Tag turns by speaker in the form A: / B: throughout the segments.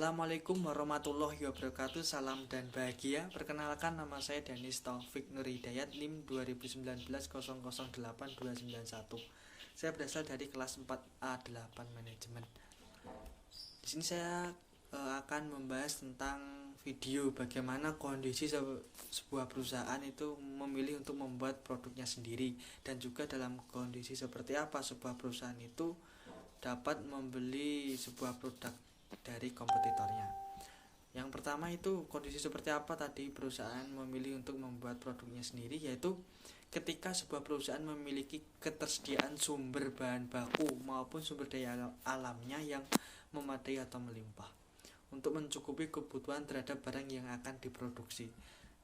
A: Assalamualaikum warahmatullahi wabarakatuh. Salam dan bahagia. Perkenalkan, nama saya Danis Taufik Nur Hidayat, NIM 2019008291. Saya berasal dari kelas 4A8 manajemen. Di sini saya akan membahas tentang video bagaimana kondisi sebuah perusahaan itu memilih untuk membuat produknya sendiri, dan juga dalam kondisi seperti apa sebuah perusahaan itu dapat membeli sebuah produk dari kompetitornya. Yang pertama itu kondisi seperti apa tadi perusahaan memilih untuk membuat produknya sendiri, yaitu ketika sebuah perusahaan memiliki ketersediaan sumber bahan baku maupun sumber daya alamnya yang memadai atau melimpah untuk mencukupi kebutuhan terhadap barang yang akan diproduksi.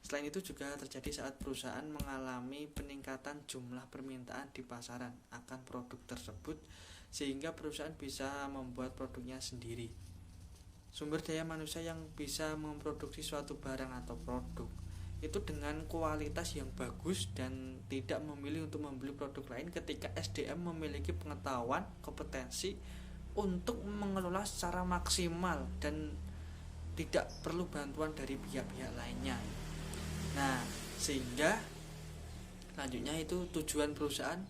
A: Selain itu juga terjadi saat perusahaan mengalami peningkatan jumlah permintaan di pasaran akan produk tersebut, sehingga perusahaan bisa membuat produknya sendiri. Sumber daya manusia yang bisa memproduksi suatu barang atau produk itu dengan kualitas yang bagus dan tidak memilih untuk membeli produk lain ketika SDM memiliki pengetahuan, kompetensi untuk mengelola secara maksimal dan tidak perlu bantuan dari pihak-pihak lainnya. Nah, sehingga selanjutnya itu tujuan perusahaan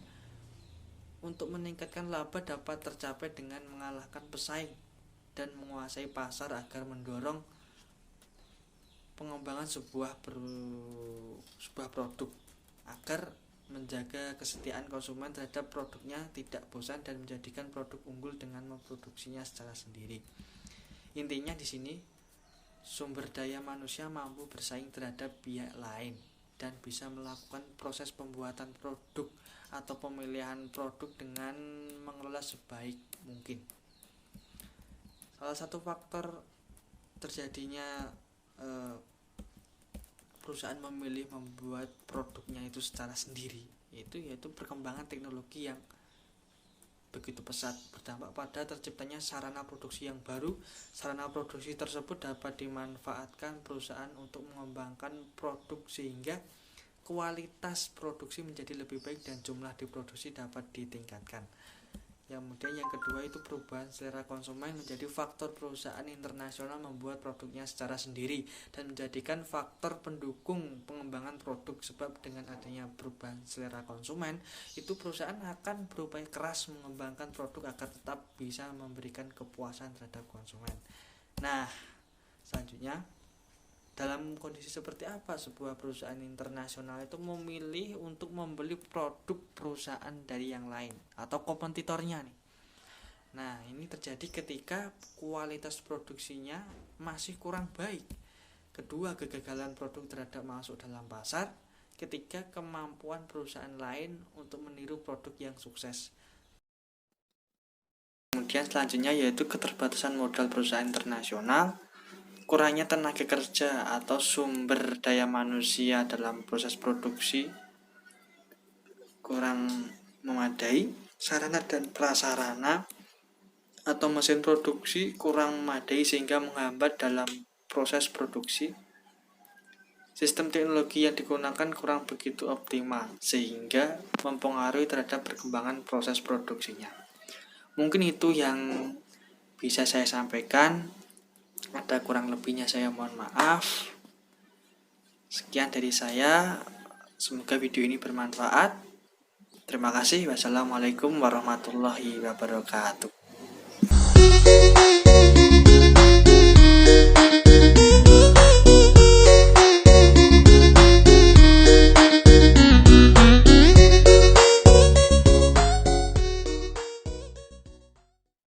A: untuk meningkatkan laba dapat tercapai dengan mengalahkan pesaing dan menguasai pasar agar mendorong pengembangan sebuah produk, agar menjaga kesetiaan konsumen terhadap produknya tidak bosan dan menjadikan produk unggul dengan memproduksinya secara sendiri. Intinya di sini sumber daya manusia mampu bersaing terhadap pihak lain dan bisa melakukan proses pembuatan produk atau pemilihan produk dengan mengelola sebaik mungkin. Salah satu faktor terjadinya perusahaan memilih membuat produknya itu secara sendiri yaitu perkembangan teknologi yang begitu pesat berdampak pada terciptanya sarana produksi yang baru. Sarana produksi tersebut dapat dimanfaatkan perusahaan untuk mengembangkan produk sehingga kualitas produksi menjadi lebih baik dan jumlah diproduksi dapat ditingkatkan. Kemudian yang kedua itu perubahan selera konsumen menjadi faktor perusahaan internasional membuat produknya secara sendiri dan menjadikan faktor pendukung pengembangan produk, sebab dengan adanya perubahan selera konsumen itu perusahaan akan berupaya keras mengembangkan produk agar tetap bisa memberikan kepuasan terhadap konsumen. Nah, selanjutnya dalam kondisi seperti apa sebuah perusahaan internasional itu memilih untuk membeli produk perusahaan dari yang lain atau kompetitornya nih. Nah, ini terjadi ketika kualitas produksinya masih kurang baik. Kedua, kegagalan produk terhadap masuk dalam pasar. Ketiga, kemampuan perusahaan lain untuk meniru produk yang sukses. Kemudian selanjutnya yaitu keterbatasan modal perusahaan internasional, kurangnya tenaga kerja atau sumber daya manusia dalam proses produksi kurang memadai, sarana dan prasarana atau mesin produksi kurang memadai sehingga menghambat dalam proses produksi. Sistem teknologi yang digunakan kurang begitu optimal sehingga mempengaruhi terhadap perkembangan proses produksinya. Mungkin itu yang bisa saya sampaikan. Ada kurang lebihnya saya mohon maaf. Sekian dari saya. Semoga video ini bermanfaat. Terima kasih. Wassalamualaikum warahmatullahi wabarakatuh.